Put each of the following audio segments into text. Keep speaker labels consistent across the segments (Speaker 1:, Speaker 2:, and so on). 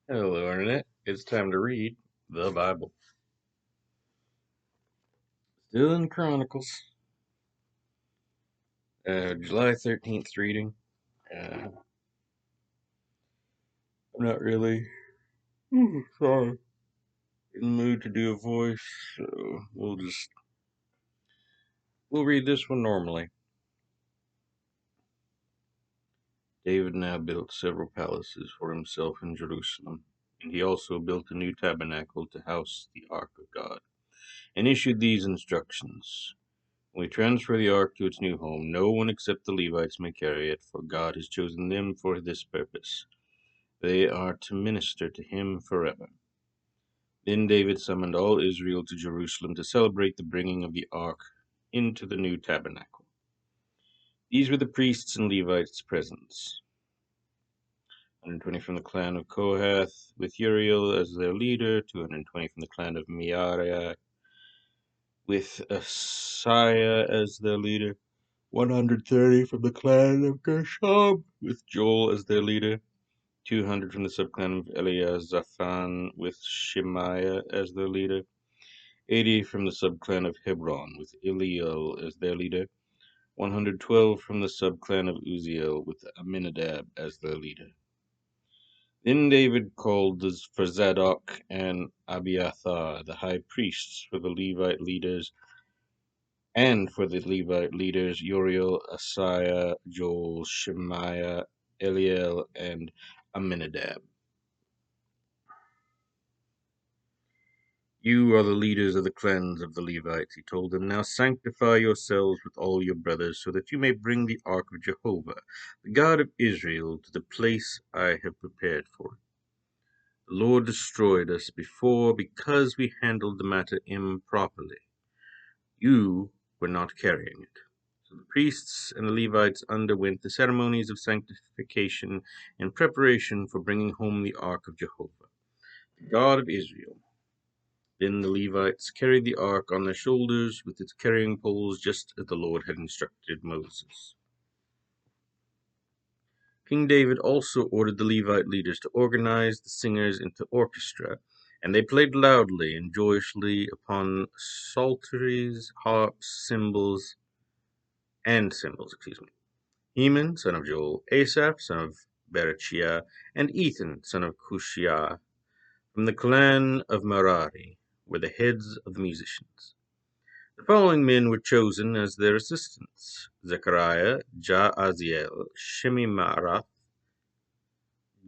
Speaker 1: Hello, Internet. It's time to read the Bible. Still in Chronicles. July 13th reading. I'm not really sorry, in the mood to do a voice, so we'll read this one normally. David now built several palaces for himself in Jerusalem, and he also built a new tabernacle to house the ark of God, and issued these instructions. When we transfer the ark to its new home, no one except the Levites may carry it, for God has chosen them for this purpose. They are to minister to him forever. Then David summoned all Israel to Jerusalem to celebrate the bringing of the ark into the new tabernacle. These were the priests and Levites present: 120 from the clan of Kohath, with Uriel as their leader; 220 from the clan of Merari, with Asaiah as their leader; 130 from the clan of Gershom, with Joel as their leader; 200 from the subclan of Eliazaphan, with Shemaiah as their leader; 80 from the subclan of Hebron, with Eliel as their leader; 112 from the subclan of Uziel, with Aminadab as their leader. Then David called for Zadok and Abiathar, the high priests, for the Levite leaders, Uriel, Asaiah, Joel, Shemaiah, Eliel, and Aminadab. You are the leaders of the clans of the Levites, he told them. Now sanctify yourselves with all your brothers, so that you may bring the ark of Jehovah, the God of Israel, to the place I have prepared for it. The Lord destroyed us before because we handled the matter improperly. You were not carrying it. So the priests and the Levites underwent the ceremonies of sanctification in preparation for bringing home the ark of Jehovah, the God of Israel. Then the Levites carried the ark on their shoulders with its carrying poles, just as the Lord had instructed Moses. King David also ordered the Levite leaders to organize the singers into orchestra, and they played loudly and joyously upon psalteries, harps, cymbals. Heman, son of Joel; Asaph, son of Berechiah; and Ethan, son of Cushiah, from the clan of Merari, were the heads of the musicians. The following men were chosen as their assistants: Zechariah, Jaaziel, Shemirath,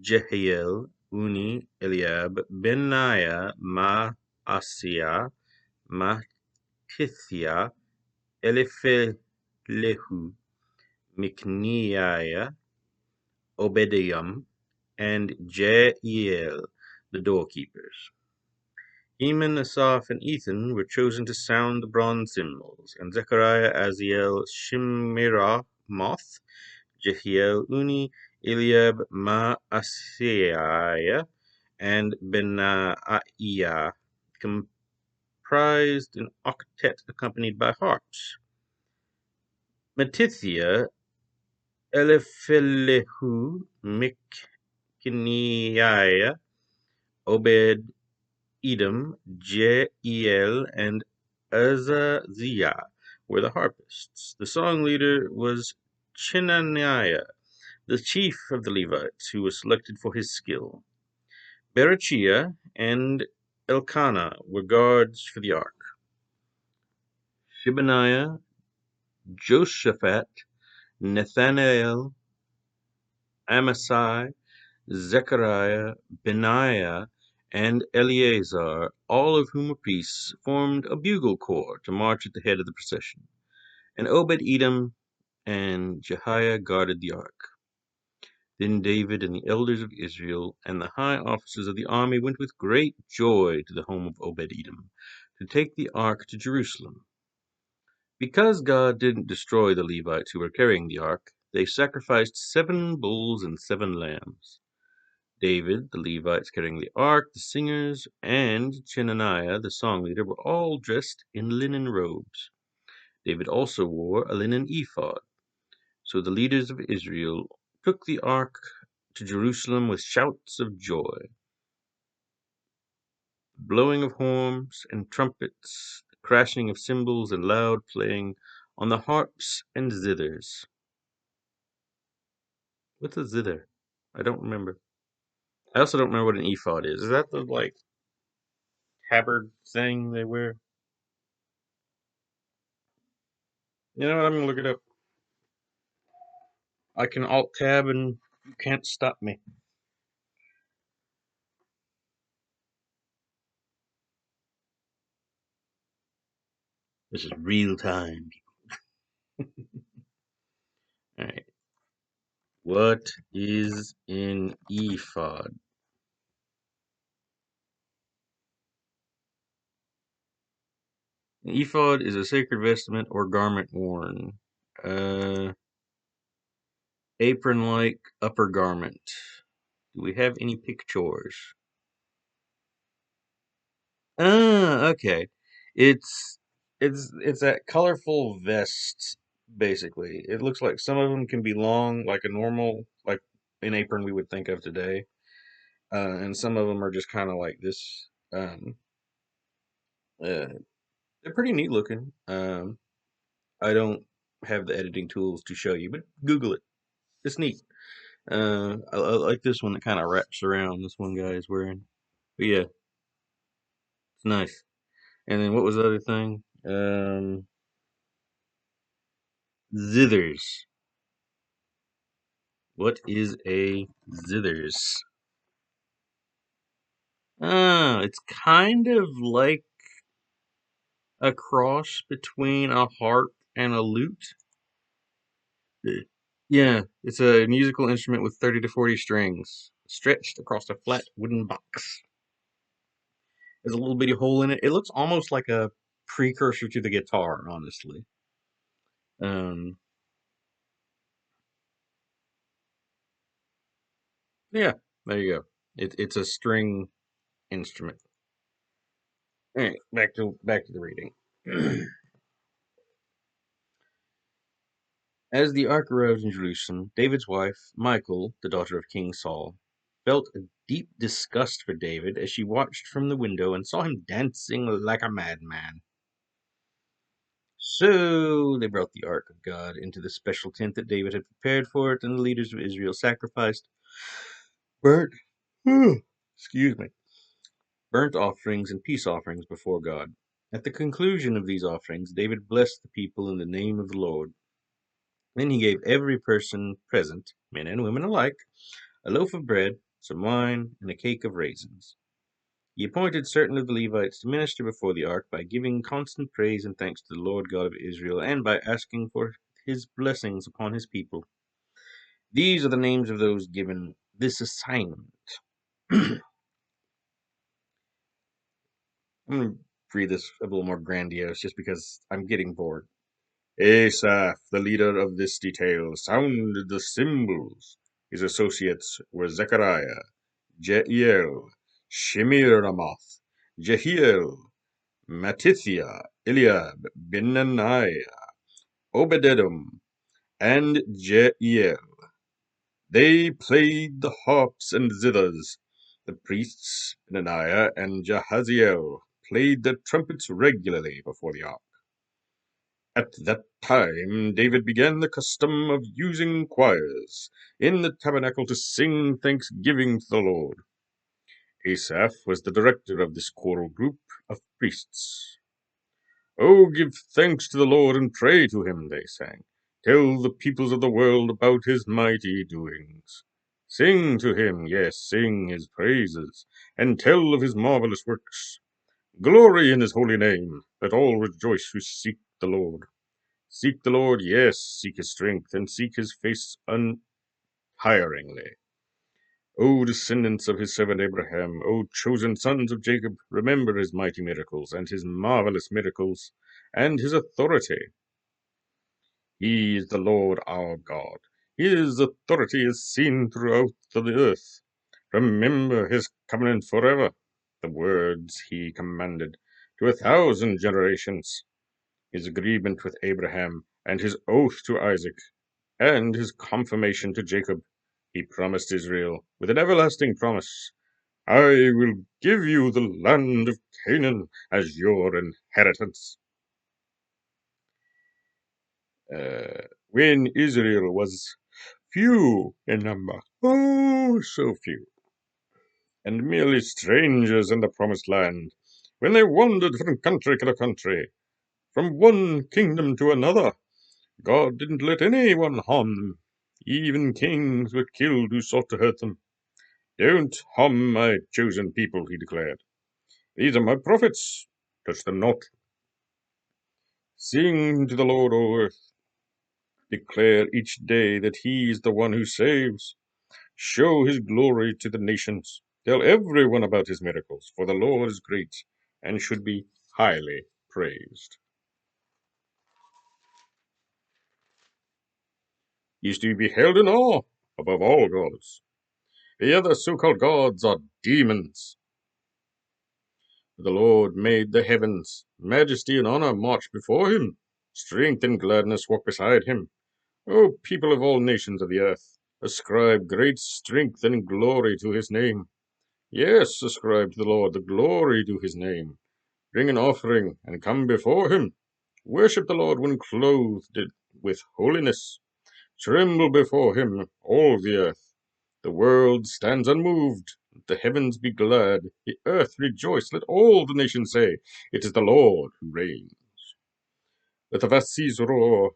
Speaker 1: Jehiel, Uni, Eliab, Benaiah, Maaseiah, Mattithiah, Eliphelehu, Mikneiah, Obadiah, and Jeiel, the doorkeepers. Heman, Asaph, and Ethan were chosen to sound the bronze cymbals, and Zechariah, Aziel, Shemiramoth, Jehiel, Uni, Eliab, Maaseiah, and Benaiah comprised an octet accompanied by harps. Mattithiah, Eliphelehu, Mikneiah, Obed Edom, Jeiel, and Azaziah were the harpists. The song leader was Chenaniah, the chief of the Levites, who was selected for his skill. Berechiah and Elkanah were guards for the ark. Shebaniah, Joshaphat, Nathanael, Amasai, Zechariah, Benaiah, and Eleazar, all of whom were priests, formed a bugle corps to march at the head of the procession. And Obed-Edom and Jehiah guarded the ark. Then David and the elders of Israel and the high officers of the army went with great joy to the home of Obed-Edom to take the ark to Jerusalem. Because God didn't destroy the Levites who were carrying the ark, they sacrificed 7 bulls and 7 lambs. David, the Levites carrying the ark, the singers, and Chenaniah, the song leader, were all dressed in linen robes. David also wore a linen ephod. So the leaders of Israel took the ark to Jerusalem with shouts of joy. blowing of horns and trumpets, the crashing of cymbals, and loud playing on the harps and zithers. What's a zither? I don't remember. I also don't remember what an ephod is. Is that the like tabard thing they wear? You know what? I'm gonna look it up. I can alt tab and you can't stop me. This is real time. All right. What is an ephod? An ephod is a sacred vestment or garment worn. Uh, Apron-like upper garment. Do we have any pictures? Ah, okay. It's it's that colorful vest basically. It looks like some of them can be long, like a normal, like an apron we would think of today, and some of them are just kind of like this. Uh, they're pretty neat looking. I don't have the editing tools to show you, but Google it. It's neat. I like this one that kind of wraps around. This one guy is wearing. But yeah, it's nice. And then what was the other thing? Zithers. What is a zithers? Ah, it's kind of like a cross between a harp and a lute. Yeah, it's a musical instrument with 30 to 40 strings, stretched across a flat wooden box. There's a little bitty hole in it. It looks almost like a precursor to the guitar, honestly. Um, yeah, there you go. It's a string instrument. All right, back to the reading. As the ark arrived in Jerusalem, David's wife, Michal, the daughter of King Saul, felt a deep disgust for David as she watched from the window and saw him dancing like a madman. So they brought the ark of God into the special tent that David had prepared for it, and the leaders of Israel sacrificed burnt, excuse me, burnt offerings and peace offerings before God. At the conclusion of these offerings, David blessed the people in the name of the Lord. Then he gave every person present, men and women alike, a loaf of bread, some wine, and a cake of raisins. He appointed certain of the Levites to minister before the ark by giving constant praise and thanks to the Lord God of Israel and by asking for his blessings upon his people. These are the names of those given this assignment. I'm going to read this a little more grandiose just because I'm getting bored. Asaph, the leader of this detail, sounded the cymbals. His associates were Zechariah, Jeiel, Shemiramoth, Jehiel, Mattithiah, Eliab, Benaniah, Obededom, and Jeiel. They played the harps and zithers. The priests, Benaniah and Jahaziel, played the trumpets regularly before the ark. At that time David began the custom of using choirs in the tabernacle to sing thanksgiving to the Lord. Asaph was the director of this choral group of priests. Oh, give thanks to the Lord and pray to him, they sang. Tell the peoples of the world about his mighty doings. Sing to him, yes, sing his praises, and tell of his marvelous works. Glory in his holy name. Let all rejoice who seek the Lord. Seek the Lord, yes, seek his strength, and seek his face untiringly. O descendants of his servant Abraham, O chosen sons of Jacob, remember his mighty miracles, and his marvelous miracles, and his authority. He is the Lord our God. His authority is seen throughout the earth. Remember his covenant forever, the words he commanded to 1,000 generations, his agreement with Abraham, and his oath to Isaac, and his confirmation to Jacob. He promised Israel with an everlasting promise. I will give you the land of Canaan as your inheritance. When Israel was few in number, oh, so few, and merely strangers in the promised land, when they wandered from country to country, from one kingdom to another, God didn't let anyone harm them. Even kings were killed who sought to hurt them. Don't harm my chosen people, he declared. These are my prophets. Touch them not. Sing to the Lord, O earth. Declare each day that he is the one who saves. Show his glory to the nations. Tell everyone about his miracles, for the Lord is great and should be highly praised. He is to be held in awe above all gods. The other so-called gods are demons. The Lord made the heavens. Majesty and honor march before him. Strength and gladness walk beside him. O people of all nations of the earth, ascribe great strength and glory to his name. Yes, ascribe to the Lord the glory to his name. Bring an offering and come before him. Worship the Lord when clothed with holiness. Tremble before him, all the earth. The world stands unmoved. Let the heavens be glad. The earth rejoice. Let all the nations say, it is the Lord who reigns. Let the vast seas roar.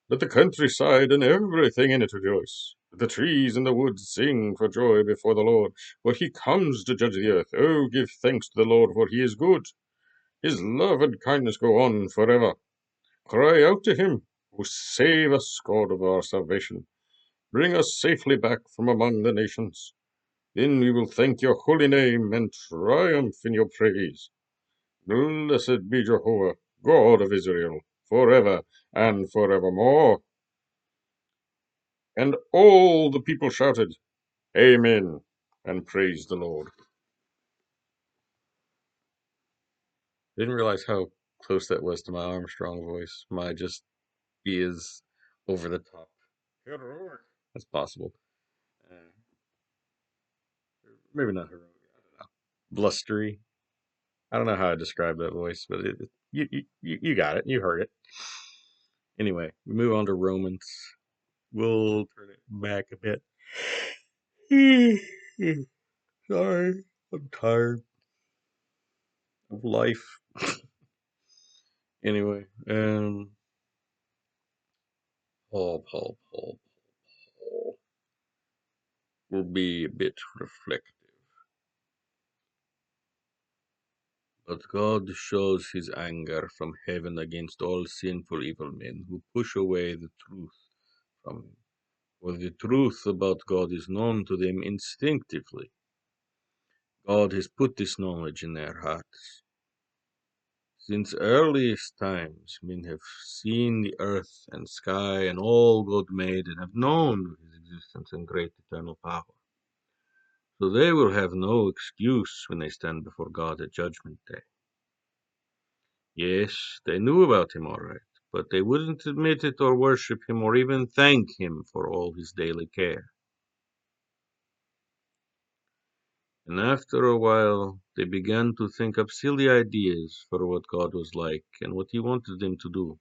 Speaker 1: Let the countryside and everything in it rejoice. Let the trees and the woods sing for joy before the Lord, for he comes to judge the earth. Oh, give thanks to the Lord, for he is good. His love and kindness go on forever. Cry out to him, who save us, God of our salvation. Bring us safely back from among the nations. Then we will thank your holy name and triumph in your praise. Blessed be Jehovah, God of Israel, forever and forevermore. And all the people shouted, Amen, and praised the Lord. Didn't realize how close that was to my Armstrong voice. My just be as over the top. Heroic. That's possible. Uh, maybe not heroic. I don't know. Blustery. I don't know how I describe that voice, but you got it. You heard it. Anyway, we move on to Romans. We'll turn it back a bit. Sorry, I'm tired of life. Anyway, Paul will be a bit reflective. But God shows his anger from heaven against all sinful evil men who push away the truth from him. For the truth about God is known to them instinctively. God has put this knowledge in their hearts. Since earliest times, men have seen the earth and sky and all God made and have known his existence and great eternal power. So they will have no excuse when they stand before God at Judgment Day. Yes, they knew about him all right, but they wouldn't admit it or worship him or even thank him for all his daily care. And after a while, they began to think up silly ideas for what God was like and what he wanted them to do.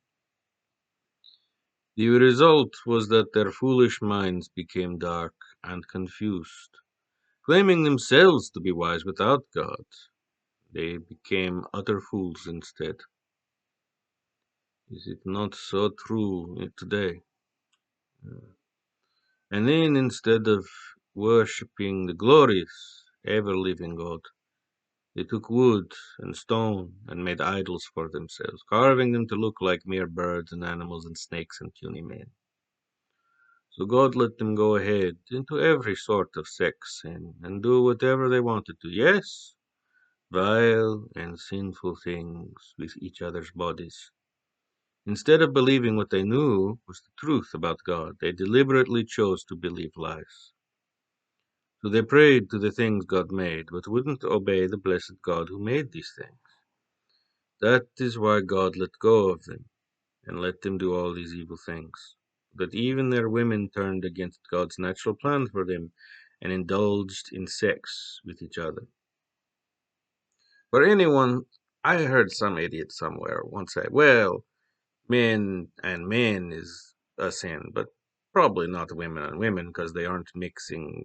Speaker 1: The result was that their foolish minds became dark and confused. Claiming themselves to be wise without God, they became utter fools instead. Is it not so true today? And then instead of worshipping the glorious, ever-living God, they took wood and stone and made idols for themselves, carving them to look like mere birds and animals and snakes and puny men. So God let them go ahead into every sort of sex sin and do whatever they wanted to. Yes, vile and sinful things with each other's bodies. Instead of believing what they knew was the truth about God, they deliberately chose to believe lies. So they prayed to the things God made, but wouldn't obey the blessed God who made these things. That is why God let go of them and let them do all these evil things. That even their women turned against God's natural plan for them and indulged in sex with each other. For anyone, I heard some idiot somewhere once say, well, men and men is a sin, but probably not women and women because they aren't mixing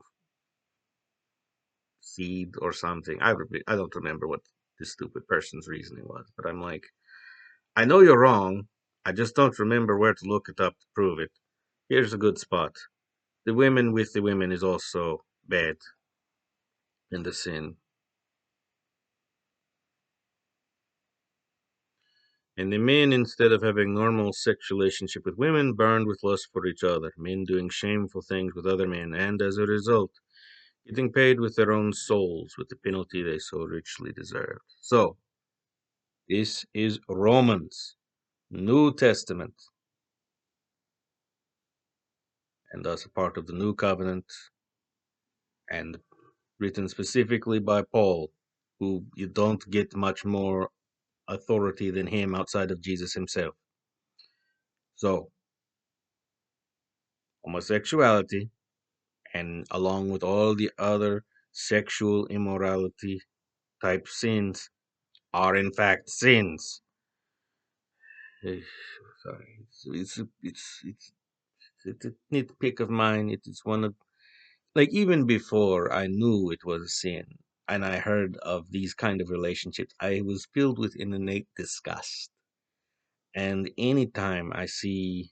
Speaker 1: seed or something. I don't remember what this stupid person's reasoning was, but I'm like, I know you're wrong. I just don't remember where to look it up to prove it. Here's a good spot. The women with the women is also bad in the sin. And the men, instead of having normal sexual relationship with women, burned with lust for each other, men doing shameful things with other men, and as a result, getting paid with their own souls with the penalty they so richly deserved. So, this is Romans, New Testament, and thus a part of the New Covenant, and written specifically by Paul, who you don't get much more authority than him outside of Jesus himself. So, homosexuality, and along with all the other sexual immorality type sins, are in fact sins. Eh, Sorry, it's a nitpick of mine. It is one of, like, even before I knew it was a sin and I heard of these kind of relationships, I was filled with an innate disgust. And anytime I see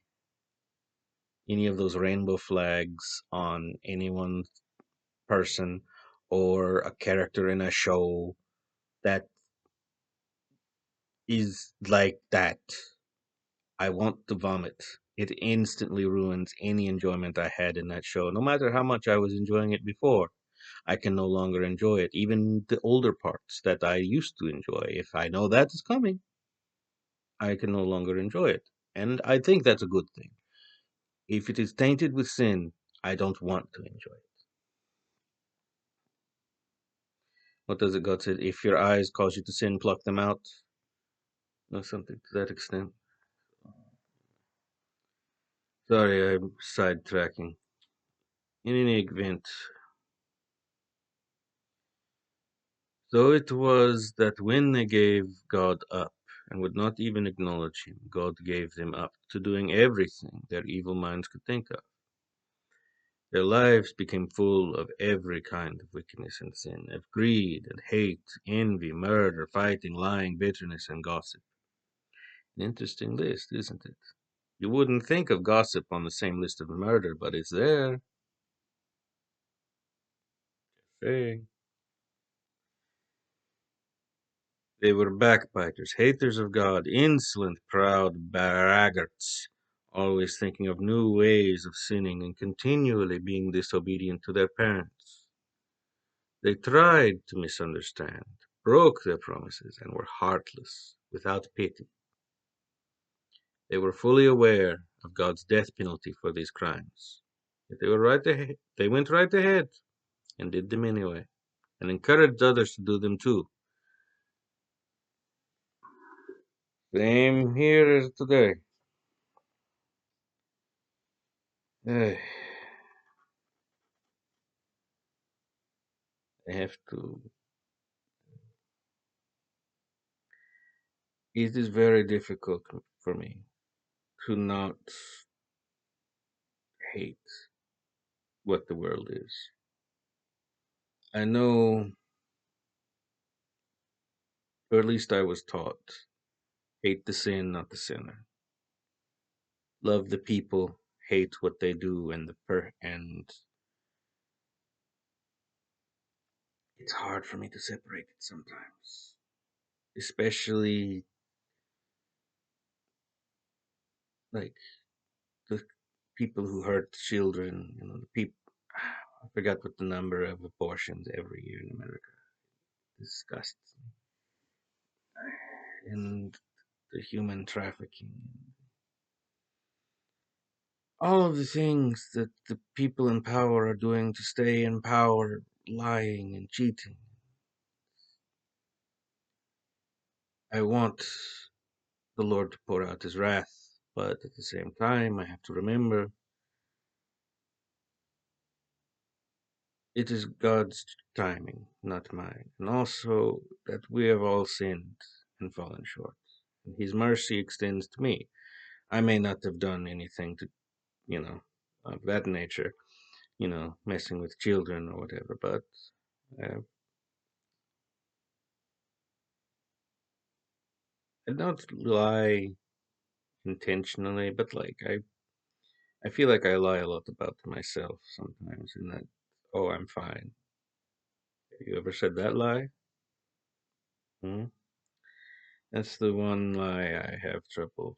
Speaker 1: any of those rainbow flags on anyone's person or a character in a show that is like that, I want to vomit. It instantly ruins any enjoyment I had in that show. No matter how much I was enjoying it before, I can no longer enjoy it. Even the older parts that I used to enjoy, if I know that is coming, I can no longer enjoy it. And I think that's a good thing. If it is tainted with sin, I don't want to enjoy it. What does it God say? If your eyes cause you to sin, pluck them out. Or something to that extent. Sorry, I'm sidetracking. In any event, so it was that when they gave God up and would not even acknowledge him, God gave them up to doing everything their evil minds could think of. Their lives became full of every kind of wickedness and sin, of greed and hate, envy, murder, fighting, lying, bitterness, and gossip. An interesting list, isn't it? You wouldn't think of gossip on the same list of murder, but it's there. Hey. They were backbiters, haters of God, insolent, proud braggarts, always thinking of new ways of sinning and continually being disobedient to their parents. They tried to misunderstand, broke their promises, and were heartless, without pity. They were fully aware of God's death penalty for these crimes. Yet they went right ahead and did them anyway, and encouraged others to do them too. Same here as today. Eh, I have to. It is very difficult for me to not hate what the world is. I know, or at least I was taught, hate the sin, not the sinner. Love the people, hate what they do, and it's hard for me to separate it sometimes, especially like the people who hurt children. You know, the people. I forgot what the number of abortions every year in America. Disgusts me. And the human trafficking, all of the things that the people in power are doing to stay in power, lying and cheating. I want the Lord to pour out his wrath, but at the same time, I have to remember It is God's timing, not mine, and also that we have all sinned and fallen short. And His mercy extends to me. I may not have done anything to, you know, of that nature, messing with children or whatever, but uh, I don't lie intentionally, but like I feel like I lie a lot about myself sometimes, in that, oh, I'm fine. Have you ever said that lie? Hmm? That's the one lie I have trouble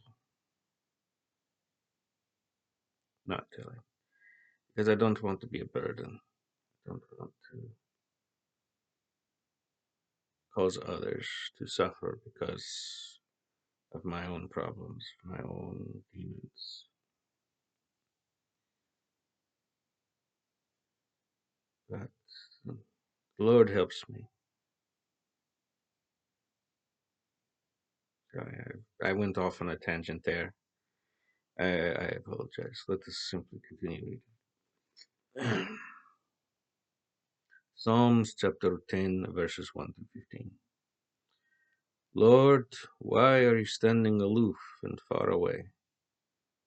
Speaker 1: not telling, because I don't want to be a burden. I don't want to cause others to suffer because of my own problems, my own demons. But the Lord helps me. I went off on a tangent there. I apologize. Let us simply continue reading. Psalms chapter 10, verses 1 to 15. Lord, why are you standing aloof and far away?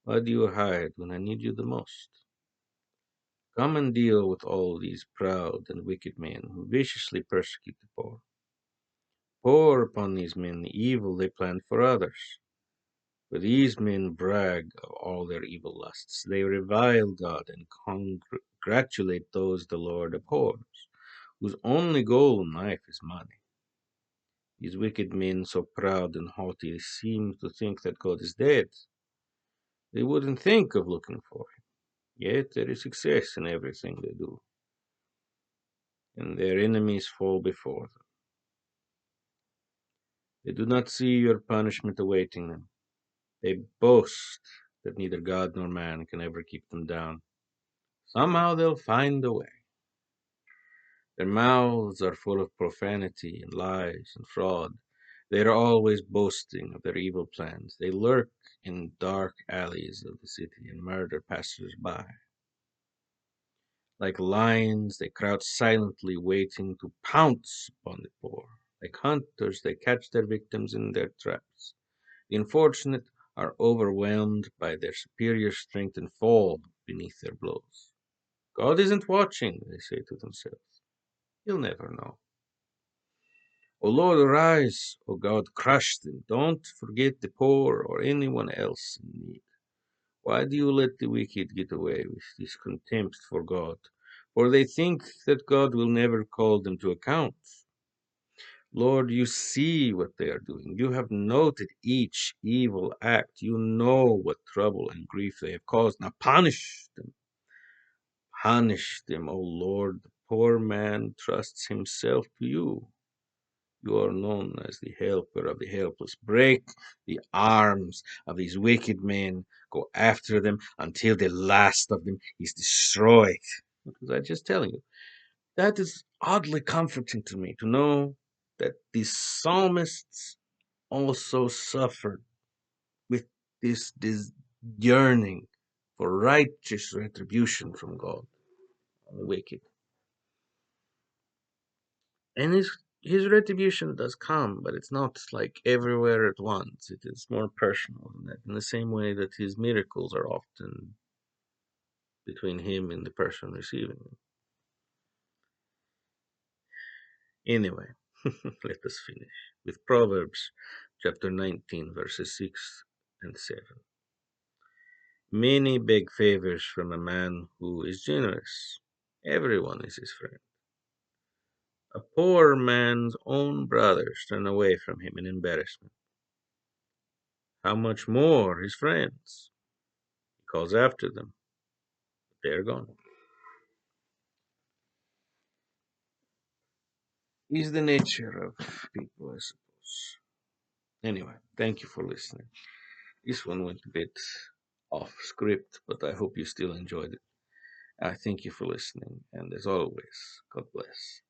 Speaker 1: Why do you hide when I need you the most? Come and deal with all these proud and wicked men who viciously persecute the poor. Pour upon these men the evil they plan for others. For these men brag of all their evil lusts. They revile God and congratulate those the Lord abhors, whose only goal in life is money. These wicked men, so proud and haughty, seem to think that God is dead. They wouldn't think of looking for him. Yet there is success in everything they do, and their enemies fall before them. They do not see your punishment awaiting them. They boast that neither God nor man can ever keep them down. Somehow they'll find a way. Their mouths are full of profanity and lies and fraud. They are always boasting of their evil plans. They lurk in dark alleys of the city and murder passers-by. Like lions, they crouch silently, waiting to pounce upon the poor. Like hunters, they catch their victims in their traps. The unfortunate are overwhelmed by their superior strength and fall beneath their blows. God isn't watching, they say to themselves. He'll never know. O Lord, arise. O God, crush them. Don't forget the poor or anyone else in need. Why do you let the wicked get away with this contempt for God? For they think that God will never call them to account. Lord, you see what they are doing. You have noted each evil act. You know what trouble and grief they have caused. Now punish them. Punish them, O Lord. The poor man trusts himself to you. You are known as the helper of the helpless. Break the arms of these wicked men. Go after them until the last of them is destroyed. Because I'm just telling you, that is oddly comforting to me to know that the psalmists also suffered with this yearning for righteous retribution from God on the wicked. And his retribution does come, but it's not like everywhere at once. It is more personal than that. In the same way that his miracles are often between him and the person receiving them. Anyway, let us finish with Proverbs chapter 19, verses 6 and 7. Many beg favors from a man who is generous. Everyone is his friend. A poor man's own brothers turn away from him in embarrassment. How much more his friends? He calls after them, but they're gone. Is the nature of people, I suppose. Anyway, thank you for listening. This one went a bit off script, but I hope you still enjoyed it. I thank you for listening, and as always, God bless.